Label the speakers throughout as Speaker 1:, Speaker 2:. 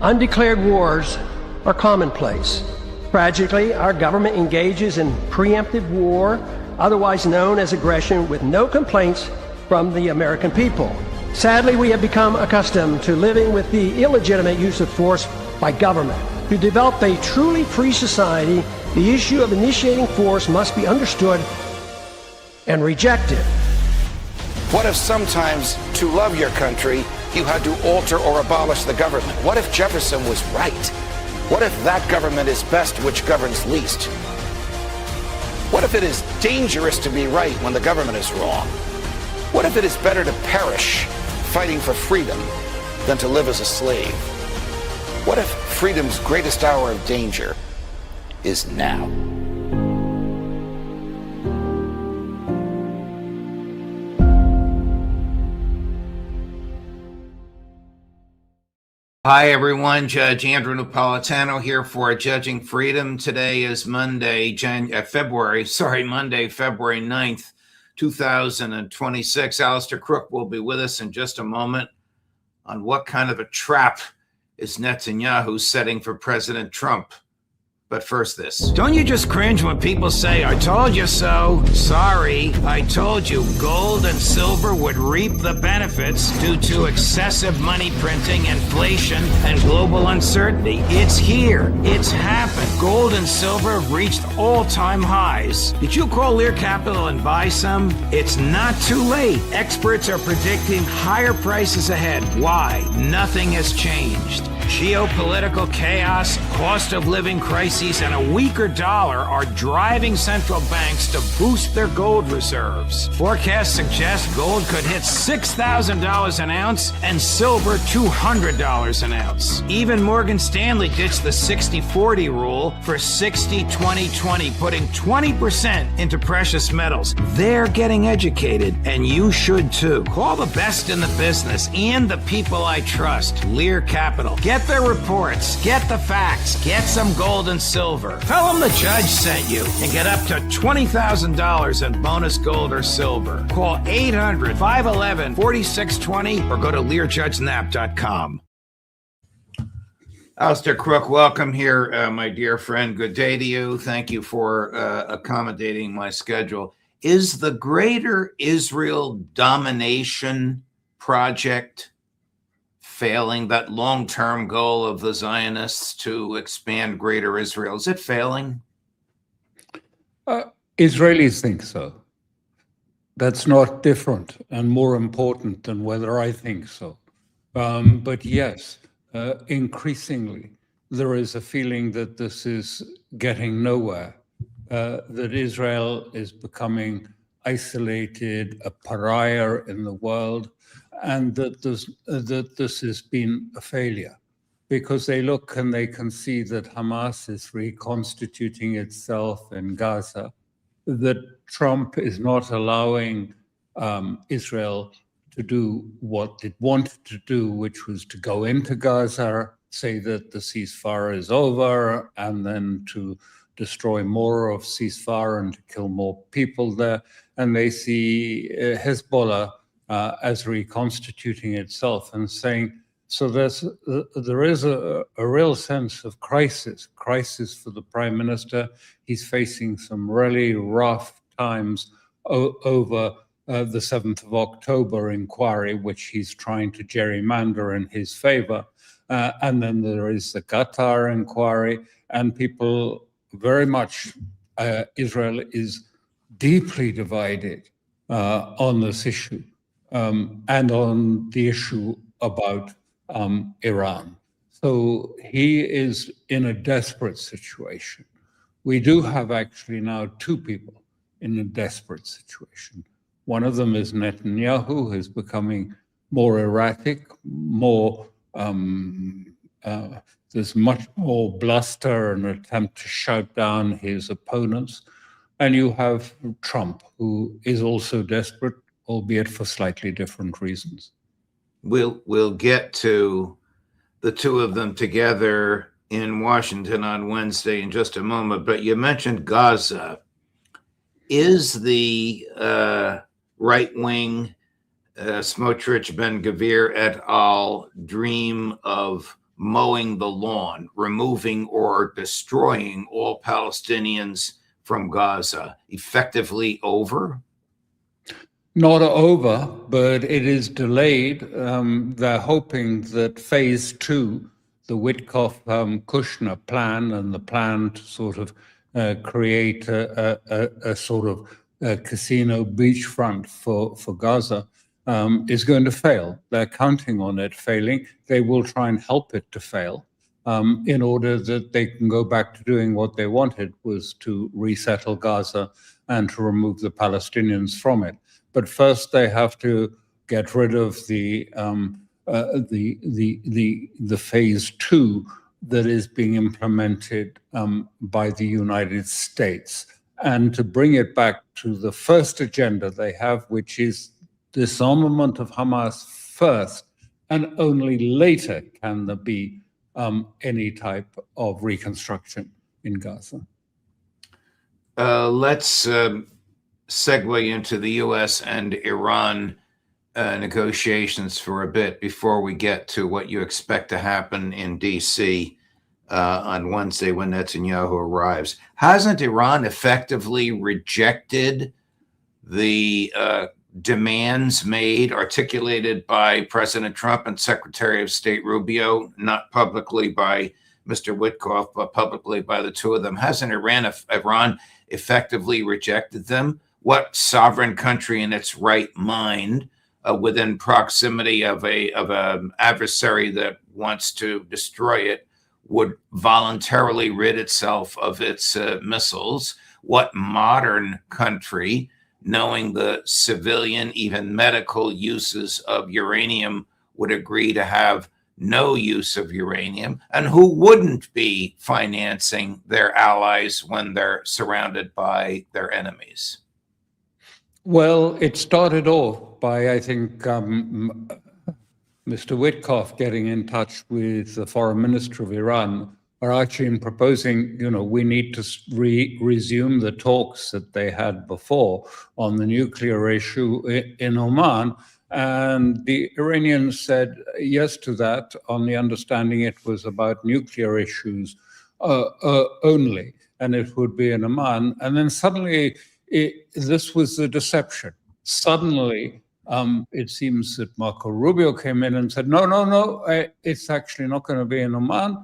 Speaker 1: Undeclared wars are commonplace. Tragically, our government engages in preemptive war, otherwise known as aggression, with no complaints from the American people. Sadly, we have become accustomed to living with the illegitimate use of force by government. To develop a truly free society, the issue of initiating force must be understood and rejected.
Speaker 2: What if sometimes, to love your country, you had to alter or abolish the government? What if Jefferson was right? What if that government is best which governs least? What if it is dangerous to be right when the government is wrong? What if it is better to perish fighting for freedom than to live as a slave? What if freedom's greatest hour of danger is now?
Speaker 3: Hi, everyone. Judge Andrew Napolitano here for Judging Freedom. Today is Monday, February 9th, 2026. Alastair Crooke will be with us in just a moment on what kind of a trap is Netanyahu setting for President Trump. But first this. Don't you just cringe when people say, "I told you so"? Sorry, I told you gold and silver would reap the benefits due to excessive money printing, inflation, and global uncertainty. It's here. It's happened. Gold and silver have reached all-time highs. Did you call Lear Capital and buy some? It's not too late. Experts are predicting higher prices ahead. Why? Nothing has changed. Geopolitical chaos, cost of living crises, and a weaker dollar are driving central banks to boost their gold reserves. Forecasts suggest gold could hit $6,000 an ounce and silver $200 an ounce. Even Morgan Stanley ditched the 60-40 rule for 60-20-20, putting 20% into precious metals. They're getting educated, and you should too. Call the best in the business and the people I trust. Lear Capital. Get their reports, get the facts, get some gold and silver. Tell them the judge sent you and get up to $20,000 in bonus gold or silver. Call 800-511-4620 or go to LearJudgeNap.com. Alastair Crooke, welcome here, my dear friend. Good day to you. Thank you for accommodating my schedule. Is the Greater Israel Domination Project failing, that long-term goal of the Zionists to expand Greater Israel? Is it failing?
Speaker 4: Israelis think so. That's not different and more important than whether I think so. But yes, increasingly, there is a feeling that this is getting nowhere, that Israel is becoming isolated, a pariah in the world, and that this has been a failure, because they look and they can see that Hamas is reconstituting itself in Gaza, that Trump is not allowing Israel to do what it wanted to do, which was to go into Gaza, say that the ceasefire is over, and then to destroy more of ceasefire and to kill more people there. And they see Hezbollah as reconstituting itself and saying, so there is a real sense of crisis for the prime minister. He's facing some really rough times over the 7th of October inquiry, which he's trying to gerrymander in his favor. And then there is the Qatar inquiry, and people very much, Israel is deeply divided on this issue. And on the issue about Iran. So he is in a desperate situation. We do have actually now two people in a desperate situation. One of them is Netanyahu, who is becoming more erratic, there's much more bluster and attempt to shout down his opponents. And you have Trump, who is also desperate, albeit for slightly different reasons.
Speaker 3: We'll get to the two of them together in Washington on Wednesday in just a moment, but you mentioned Gaza. Is the right-wing Smotrich Ben Gvir et al. Dream of mowing the lawn, removing or destroying all Palestinians from Gaza effectively over?
Speaker 4: Not over, but it is delayed. They're hoping that phase 2, the Witkoff-Kushner plan, and the plan to sort of create a sort of casino beachfront for Gaza, is going to fail. They're counting on it failing. They will try and help it to fail in order that they can go back to doing what they wanted, was to resettle Gaza and to remove the Palestinians from it. But first, they have to get rid of the phase 2 that is being implemented by the United States, and to bring it back to the first agenda they have, which is disarmament of Hamas first, and only later can there be any type of reconstruction in Gaza.
Speaker 3: Let's segue into the U.S. and Iran negotiations for a bit before we get to what you expect to happen in D.C. On Wednesday when Netanyahu arrives. Hasn't Iran effectively rejected the demands articulated by President Trump and Secretary of State Rubio, not publicly by Mr. Witkoff, but publicly by the two of them? Hasn't Iran effectively rejected them? What sovereign country in its right mind, within proximity of an adversary that wants to destroy it, would voluntarily rid itself of its missiles? What modern country, knowing the civilian, even medical uses of uranium, would agree to have no use of uranium? And who wouldn't be financing their allies when they're surrounded by their enemies?
Speaker 4: Well, it started off by, I think, Mr. Witkoff getting in touch with the foreign minister of Iran, are actually proposing, we need to resume the talks that they had before on the nuclear issue in Oman. And the Iranians said yes to that, on the understanding it was about nuclear issues only, and it would be in Oman. And then suddenly, this was the deception. Suddenly, it seems that Marco Rubio came in and said, no, it's actually not going to be in Oman.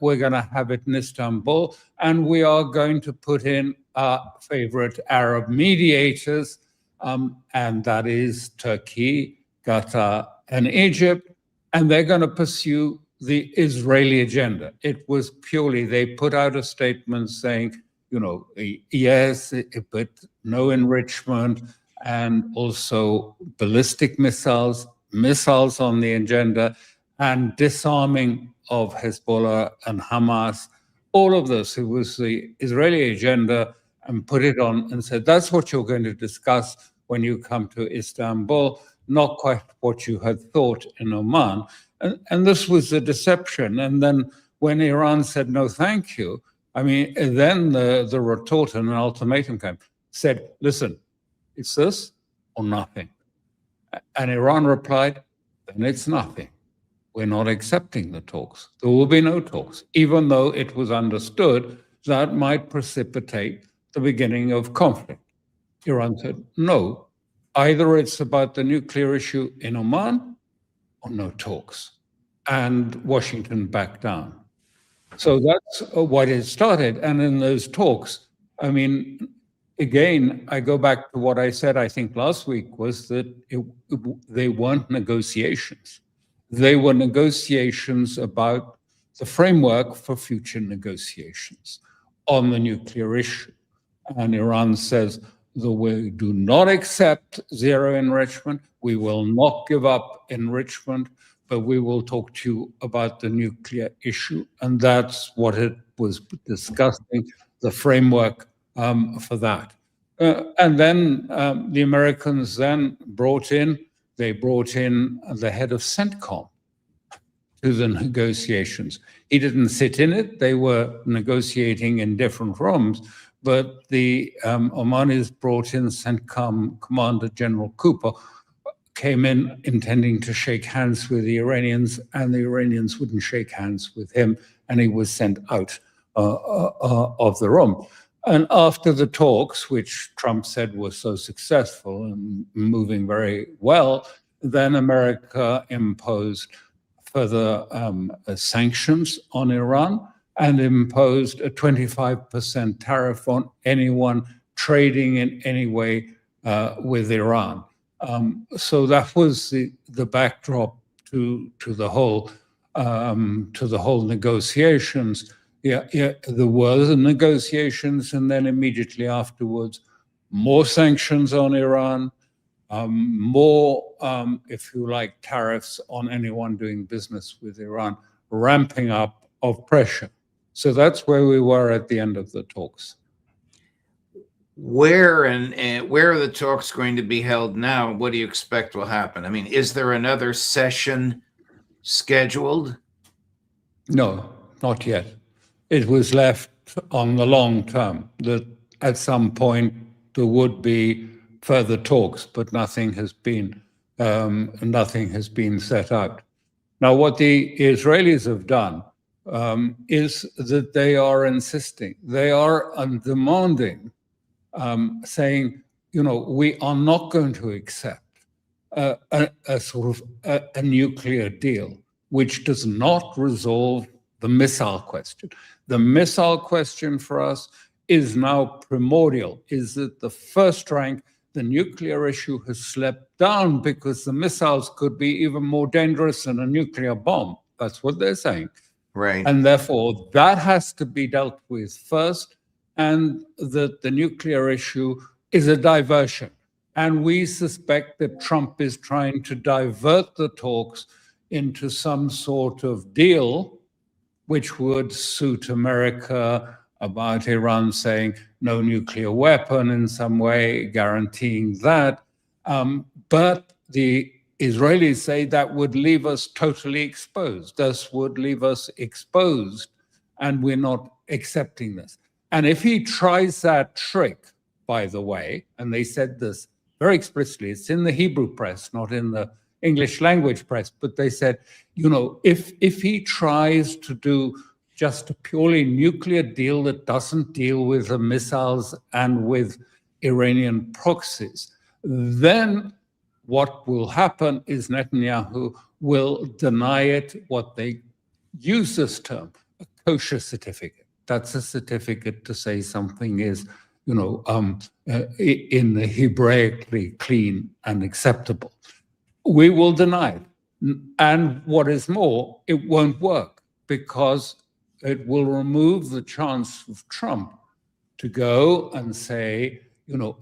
Speaker 4: We're going to have it in Istanbul, and we are going to put in our favorite Arab mediators, and that is Turkey, Qatar, and Egypt, and they're going to pursue the Israeli agenda. It was purely, they put out a statement saying, yes, but no enrichment, and also ballistic missiles on the agenda, and disarming of Hezbollah and Hamas. All of this, it was the Israeli agenda, and put it on and said, that's what you're going to discuss when you come to Istanbul, not quite what you had thought in Oman. And this was the deception. And then when Iran said, no, thank you, then the retort and an ultimatum came, said, listen, it's this or nothing. And Iran replied, then it's nothing. We're not accepting the talks. There will be no talks, even though it was understood that might precipitate the beginning of conflict. Iran said, no, either it's about the nuclear issue in Oman or no talks. And Washington backed down. So that's what it started. And in those talks, again, I go back to what I said, I think last week, was that they weren't negotiations. They were negotiations about the framework for future negotiations on the nuclear issue. And Iran says that we do not accept zero enrichment. We will not give up enrichment, but we will talk to you about the nuclear issue. And that's what it was discussing, the framework for that. And then the Americans then brought in the head of CENTCOM to the negotiations. He didn't sit in it. They were negotiating in different rooms, but the Omanis brought in CENTCOM Commander General Cooper, came in intending to shake hands with the Iranians, and the Iranians wouldn't shake hands with him, and he was sent out of the room. And after the talks, which Trump said were so successful and moving very well, then America imposed further sanctions on Iran and imposed a 25% tariff on anyone trading in any way with Iran. So that was the backdrop to the whole negotiations. Yeah, there were the negotiations, and then immediately afterwards, more sanctions on Iran, more, if you like, tariffs on anyone doing business with Iran, ramping up of pressure. So that's where we were at the end of the talks.
Speaker 3: Where and where are the talks going to be held now? What do you expect will happen? I mean, is there another session scheduled?
Speaker 4: No, not yet. It was left on the long term that at some point there would be further talks, but nothing has been set out. Now, what the Israelis have done is that they are insisting, they are demanding, saying, we are not going to accept a sort of a nuclear deal, which does not resolve the missile question. The missile question for us is now primordial, is that the first rank, the nuclear issue has slipped down because the missiles could be even more dangerous than a nuclear bomb. That's what they're saying.
Speaker 3: Right.
Speaker 4: And therefore, that has to be dealt with first, and that the nuclear issue is a diversion. And we suspect that Trump is trying to divert the talks into some sort of deal which would suit America, about Iran saying no nuclear weapon in some way, guaranteeing that. But the Israelis say that would leave us totally exposed. This would leave us exposed, and we're not accepting this. And if he tries that trick, by the way, and they said this very explicitly, it's in the Hebrew press, not in the English language press, but they said, if he tries to do just a purely nuclear deal that doesn't deal with the missiles and with Iranian proxies, then what will happen is Netanyahu will deny it what they use this term, a kosher certificate. That's a certificate to say something is, in the Hebraically clean and acceptable. We will deny it. And what is more, it won't work because it will remove the chance of Trump to go and say,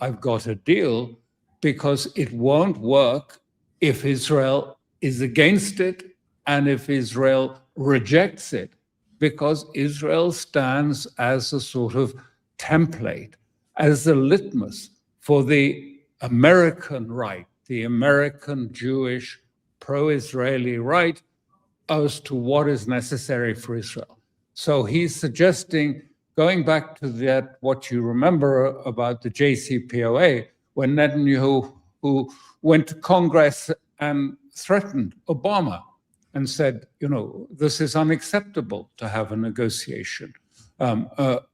Speaker 4: I've got a deal, because it won't work if Israel is against it and if Israel rejects it, because Israel stands as a sort of template, as a litmus for the American right, the American Jewish pro-Israeli right as to what is necessary for Israel. So he's suggesting, going back to that, what you remember about the JCPOA, when Netanyahu, who went to Congress and threatened Obama and said, this is unacceptable to have a negotiation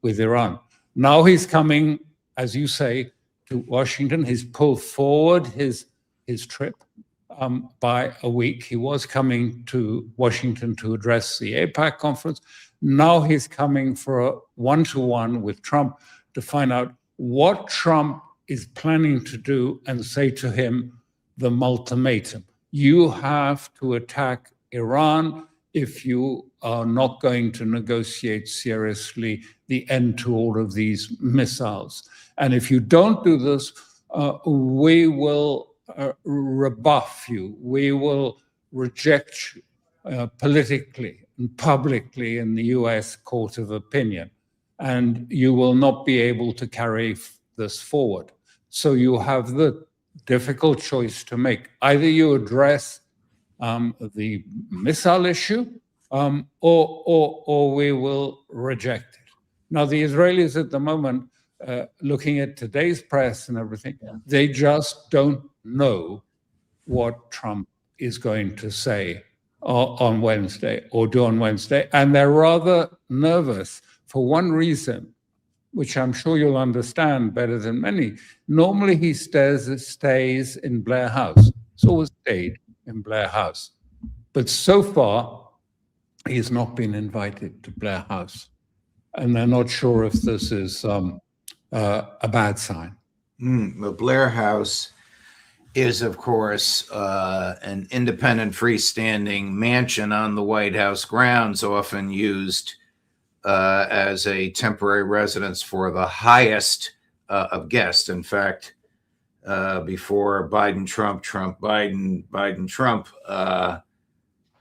Speaker 4: with Iran. Now he's coming, as you say, to Washington. He's pulled forward his trip by a week. He was coming to Washington to address the AIPAC conference. Now he's coming for a one-to-one with Trump to find out what Trump is planning to do and say to him the ultimatum. You have to attack Iran if you are not going to negotiate seriously the end to all of these missiles. And if you don't do this, we will rebuff you. We will reject you politically and publicly in the US court of opinion. And you will not be able to carry this forward. So you have the difficult choice to make. Either you address the missile issue, or we will reject it. Now, the Israelis at the moment, looking at today's press and everything, they just don't know what Trump is going to say on Wednesday or do on Wednesday. And they're rather nervous for one reason, which I'm sure you'll understand better than many. Normally he stays in Blair House. He's always stayed in Blair House. But so far, he's not been invited to Blair House. And they're not sure if this is a bad sign.
Speaker 3: The Blair House is, of course, an independent freestanding mansion on the White House grounds, often used as a temporary residence for the highest of guests. In fact, before Biden-Trump, Biden-Trump,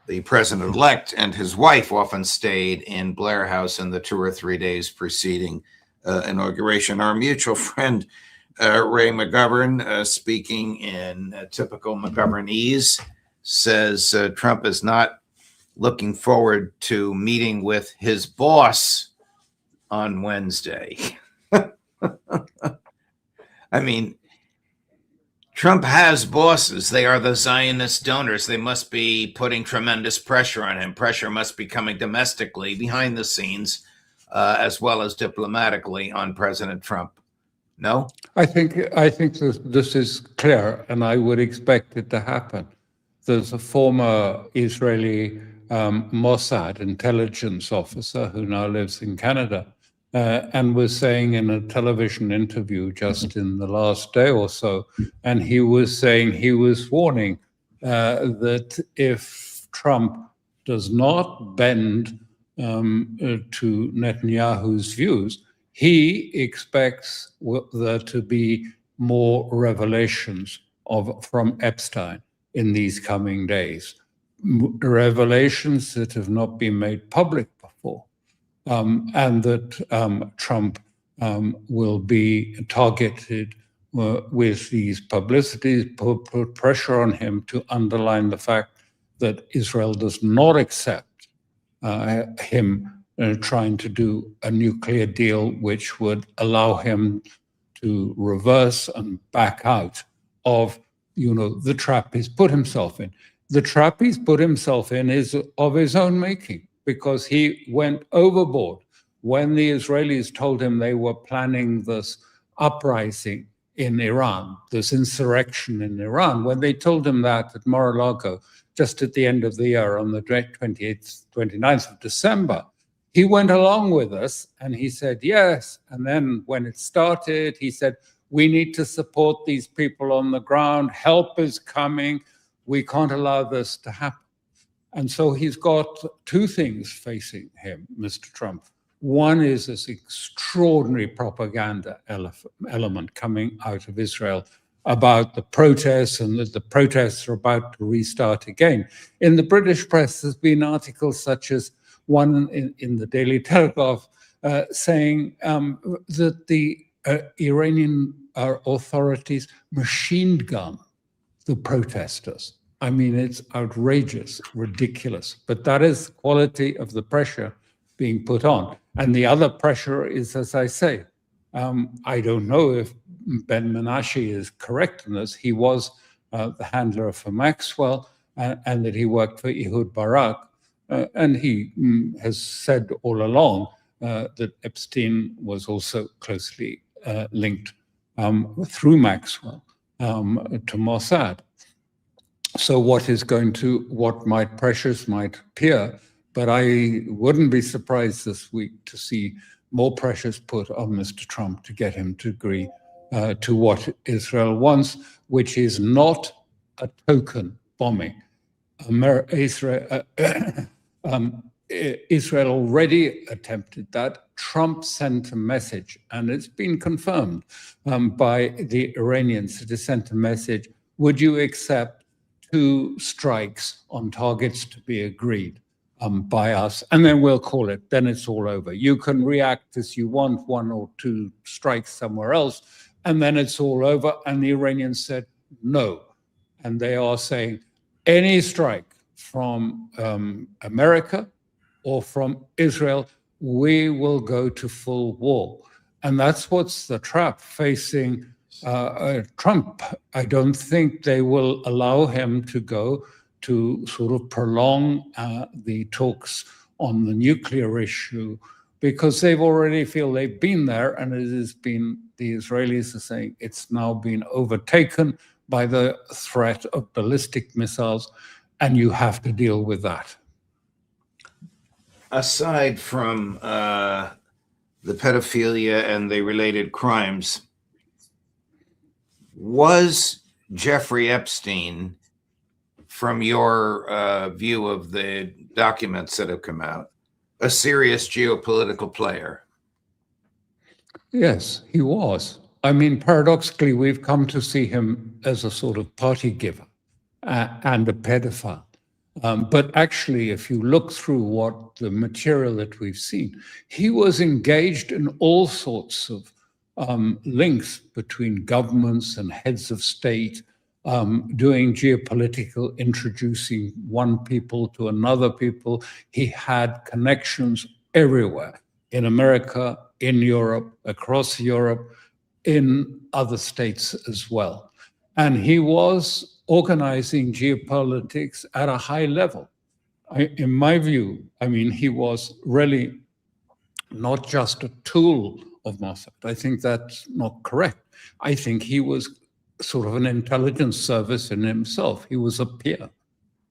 Speaker 3: the president-elect and his wife often stayed in Blair House in the 2 or 3 days preceding inauguration. Our mutual friend, Ray McGovern, speaking in typical McGovernese, says Trump is not looking forward to meeting with his boss on Wednesday. I mean, Trump has bosses. They are the Zionist donors. They must be putting tremendous pressure on him. Pressure must be coming domestically, behind the scenes, as well as diplomatically on President Trump. No?
Speaker 4: I think this is clear, and I would expect it to happen. There's a former Israeli Mossad intelligence officer who now lives in Canada and was saying in a television interview just in the last day or so, and he was saying, he was warning that if Trump does not bend to Netanyahu's views, he expects there to be more revelations from Epstein in these coming days, revelations that have not been made public before, and that Trump will be targeted with these publicities, put pressure on him to underline the fact that Israel does not accept him trying to do a nuclear deal which would allow him to reverse and back out of, the trap he's put himself in. The trap he's put himself in is of his own making, because he went overboard when the Israelis told him they were planning this uprising in Iran, this insurrection in Iran. When they told him that at Mar-a-Lago, just at the end of the year, on the 29th of December, he went along with us and he said, yes. And then when it started, he said, we need to support these people on the ground. Help is coming. We can't allow this to happen. And so he's got two things facing him, Mr. Trump. One is this extraordinary propaganda element coming out of Israel about the protests, and that the protests are about to restart again. In the British press, there's been articles such as one in the Daily Telegraph saying that the Iranian authorities machine gun the protesters. I mean, it's outrageous, ridiculous, but that is the quality of the pressure being put on. And the other pressure is, as I say, I don't know if Ben Menashe is correct in this. He was the handler for Maxwell, and that he worked for Ehud Barak. And he has said all along that Epstein was also closely linked through Maxwell to Mossad. So what pressures might appear, but I wouldn't be surprised this week to see more pressures put on Mr. Trump to get him to agree to what Israel wants, which is not a token bombing. Israel already attempted that. Trump sent a message, and it's been confirmed by the Iranians. It has sent a message: would you accept 2 strikes on targets to be agreed by us, and then we'll call it. Then it's all over. You can react as you want, 1 or 2 strikes somewhere else, and then it's all over. And the Iranians said no, and they are saying any strike from America or from Israel, we will go to full war. And that's what's the trap facing Trump. I don't think they will allow him to go to sort of prolong the talks on the nuclear issue, because they've already feel they've been there, and it has been, the Israelis are saying it's now been overtaken by the threat of ballistic missiles, and you have to deal with that.
Speaker 3: Aside from the pedophilia and the related crimes, was Jeffrey Epstein, from your view of the documents that have come out, a serious geopolitical player?
Speaker 4: Yes, he was. I mean, paradoxically, we've come to see him as a sort of party giver and a pedophile. But actually, if you look through what the material that we've seen, he was engaged in all sorts of links between governments and heads of state, doing geopolitical, introducing one people to another people. He had connections everywhere, in America, in Europe, across Europe, in other states as well. And he was organizing geopolitics at a high level. In my view, I mean, he was really not just a tool of Mossad. I think that's not correct. I think he was sort of an intelligence service in himself. He was a peer.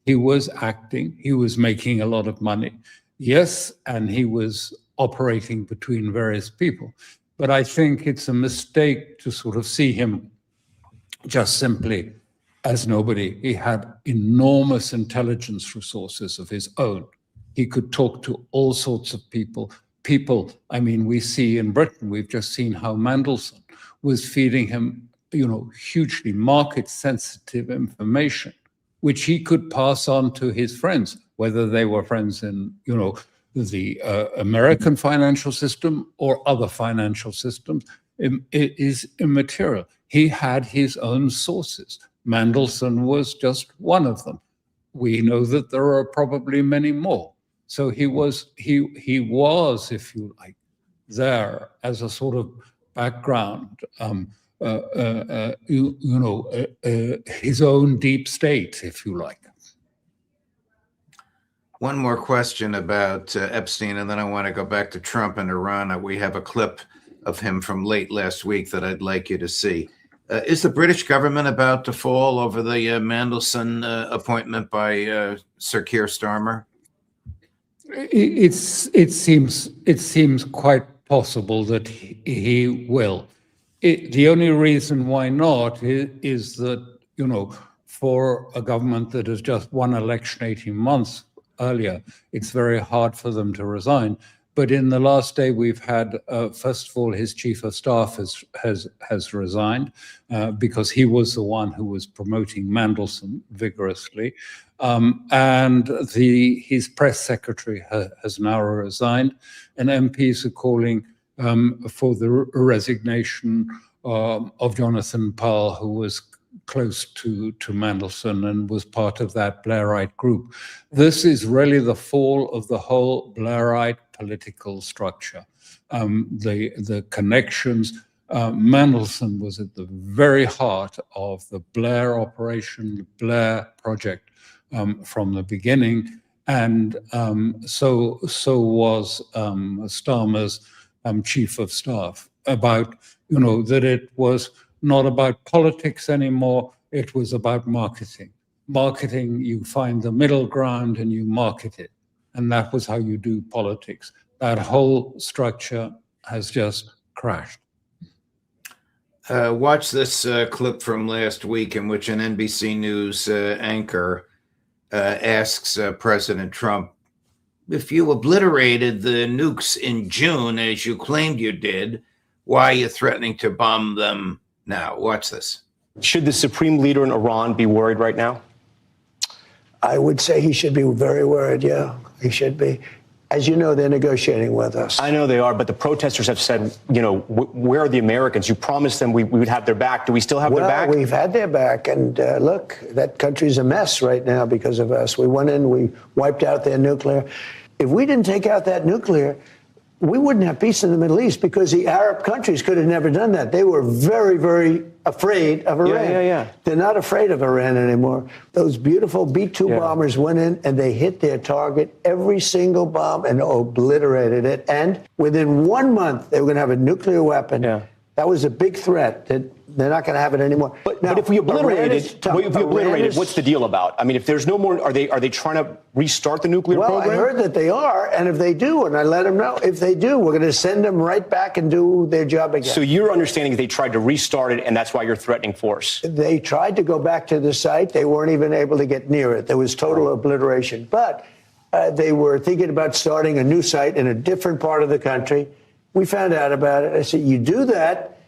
Speaker 4: He was acting. He was making a lot of money. Yes, and he was operating between various people. But I think it's a mistake to sort of see him just simply as nobody. He had enormous intelligence resources of his own. He could talk to all sorts of people. I mean, we see in Britain, we've just seen how Mandelson was feeding him, hugely market-sensitive information, which he could pass on to his friends, whether they were friends in, the American financial system or other financial systems. It is immaterial. He had his own sources. Mandelson was just one of them. We know that there are probably many more. So he was, if you like, there as a sort of background, his own deep state, if you like.
Speaker 3: One more question about Epstein, and then I want to go back to Trump and Iran. We have a clip of him from late last week that I'd like you to see. Is the British government about to fall over the Mandelson appointment by Sir Keir Starmer?
Speaker 4: It seems quite possible that he will. The only reason why not is that, for a government that has just won election 18 months earlier, it's very hard for them to resign. But in the last day, we've had, first of all, his chief of staff has resigned because he was the one who was promoting Mandelson vigorously. And his press secretary has now resigned, and MPs are calling for the resignation of Jonathan Powell, who was close to Mandelson and was part of that Blairite group. This is really the fall of the whole Blairite political structure. The connections. Mandelson was at the very heart of the Blair operation, the Blair project from the beginning, and so was Starmer's chief of staff. About that it was not about politics anymore, it was about marketing. Marketing, you find the middle ground and you market it. And that was how you do politics. That whole structure has just crashed.
Speaker 3: Watch this clip from last week in which an NBC News anchor asks President Trump, if you obliterated the nukes in June, as you claimed you did, why are you threatening to bomb them now? Watch this.
Speaker 5: Should the supreme leader in Iran be worried right now?
Speaker 6: I would say he should be very worried, yeah. He should be. As you know, they're negotiating with us.
Speaker 5: I know they are, but the protesters have said, where are the Americans? You promised them we would have their back. Do we still have their back?
Speaker 6: Well, we've had their back, and look, that country's a mess right now because of us. We went in, we wiped out their nuclear. If we didn't take out that nuclear, we wouldn't have peace in the Middle East because the Arab countries could have never done that. They were very, very afraid of Iran.
Speaker 5: Yeah.
Speaker 6: They're not afraid of Iran anymore. Those beautiful B-2 bombers went in and they hit their target, every single bomb, and obliterated it. And within 1 month, they were going to have a nuclear weapon. That was a big threat. They're not going to have it anymore.
Speaker 5: But if we obliterate it, what's the deal about? I mean, if there's no more, are they trying to restart the nuclear program?
Speaker 6: Well, I heard that they are, and if they do, and I let them know, if they do, we're going to send them right back and do their job again.
Speaker 5: So your understanding is they tried to restart it, and that's why you're threatening force?
Speaker 6: They tried to go back to the site. They weren't even able to get near it. There was total obliteration. But they were thinking about starting a new site in a different part of the country. We found out about it. I said, you do that,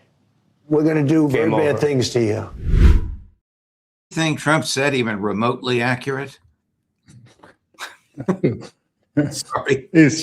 Speaker 6: we're going to do very bad things to you.
Speaker 3: Think Trump said even remotely accurate? Sorry.
Speaker 4: It's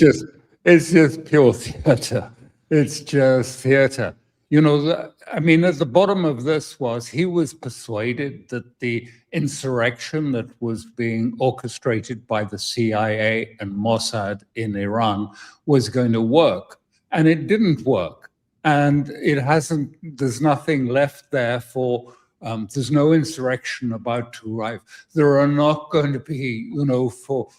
Speaker 4: just pure theater. It's just theater. You know, I mean, at the bottom of this was he was persuaded that the insurrection that was being orchestrated by the CIA and Mossad in Iran was going to work. And it didn't work. And it hasn't, there's nothing left there for, there's no insurrection about to arrive. There are not going to be, you know, for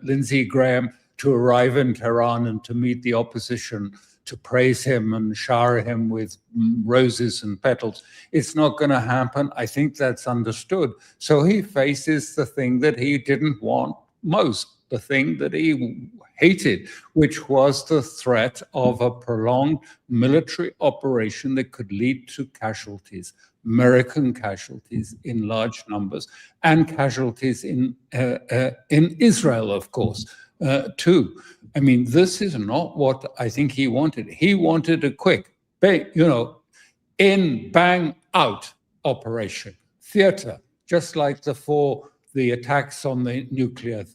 Speaker 4: Lindsey Graham to arrive in Tehran and to meet the opposition, to praise him and shower him with roses and petals. It's not going to happen. I think that's understood. So he faces the thing that he didn't want most, the thing that he hated, which was the threat of a prolonged military operation that could lead to casualties, American casualties in large numbers, and casualties in Israel, of course, too. I mean, this is not what I think he wanted. He wanted a quick, bang, you know, in, bang, out operation, theater, just like the attacks on the nuclear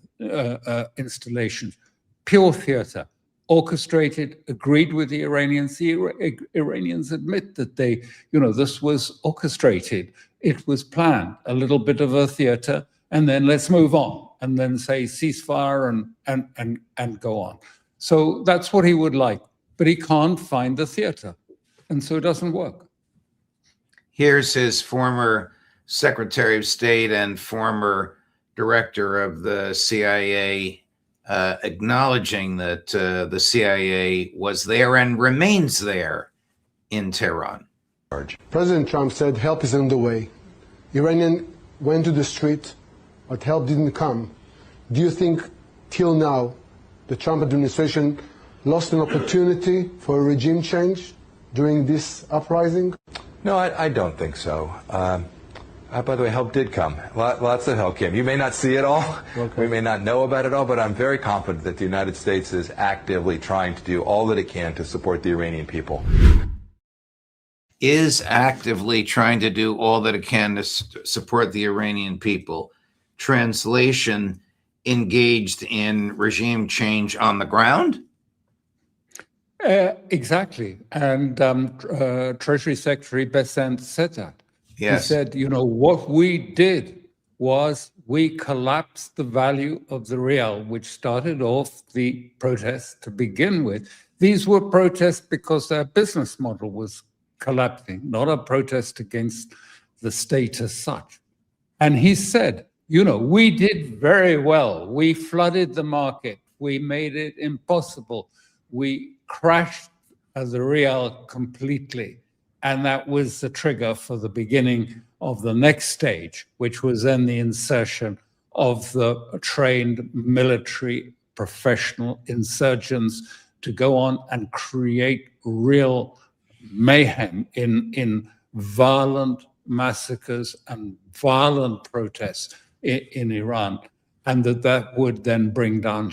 Speaker 4: installations. Pure theater, orchestrated, agreed with the Iranians. The Iranians admit that they, you know, this was orchestrated. It was planned, a little bit of a theater, and then let's move on, and then say ceasefire and go on. So that's what he would like, but he can't find the theater, and so it doesn't work.
Speaker 3: Here's his former Secretary of State and former director of the CIA acknowledging that the CIA was there and remains there in Tehran.
Speaker 7: President Trump said help is on the way. Iranians went to the street, but help didn't come. Do you think till now the Trump administration lost an opportunity for a regime change during this uprising?
Speaker 8: No, I don't think so. By the way, help did come. Lots of help came. You may not see it all. Okay. We may not know about it all, but I'm very confident that the United States is actively trying to do all that it can to support the Iranian people.
Speaker 3: Is actively trying to do all that it can to support the Iranian people. Translation, engaged in regime change on the ground?
Speaker 4: Exactly. And Treasury Secretary Bessent said that.
Speaker 3: Yes.
Speaker 4: He said, you know, what we did was we collapsed the value of the rial, which started off the protests to begin with. These were protests because their business model was collapsing, not a protest against the state as such. And he said, you know, we did very well. We flooded the market. We made it impossible. We crashed the rial completely. And that was the trigger for the beginning of the next stage, which was then the insertion of the trained military professional insurgents to go on and create real mayhem in violent massacres and violent protests in Iran. And that would then bring down,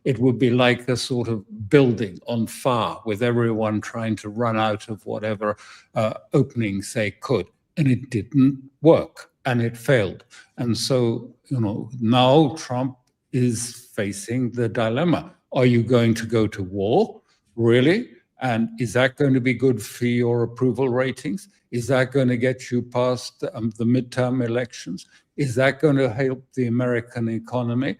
Speaker 4: it would be like a sort of building on fire with everyone trying to run out of whatever openings they could. And it didn't work and it failed. And so, you know, now Trump is facing the dilemma. Are you going to go to war? Really? And is that going to be good for your approval ratings? Is that going to get you past the midterm elections? Is that going to help the American economy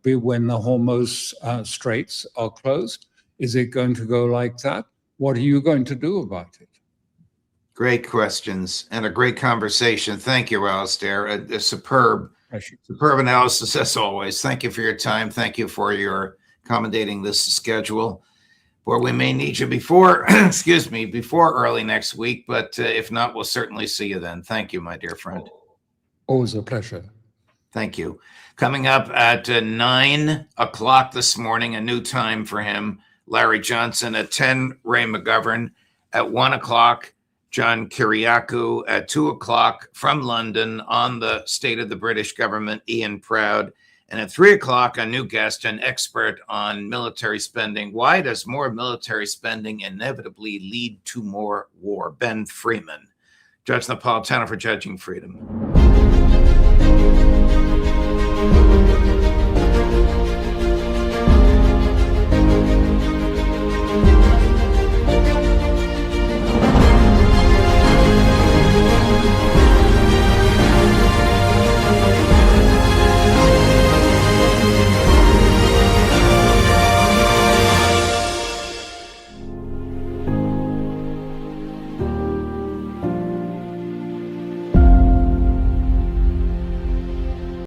Speaker 4: be when the Hormuz Straits are closed? Is it going to go like that? What are you going to do about it?
Speaker 3: Great questions and a great conversation. Thank you, Alastair. A superb analysis as always. Thank you for your time. Thank you for your accommodating this schedule. Or we may need you before, before early next week. But if not, we'll certainly see you then. Thank you, my dear friend.
Speaker 4: Always a pleasure.
Speaker 3: Thank you. Coming up at 9 o'clock this morning, a new time for him, Larry Johnson. At 10, Ray McGovern. At 1 o'clock, John Kiriakou. At 2 o'clock from London on the state of the British government, Ian Proud. And at 3 o'clock, a new guest, an expert on military spending. Why does more military spending inevitably lead to more war? Ben Freeman, Judge Napolitano for Judging Freedom.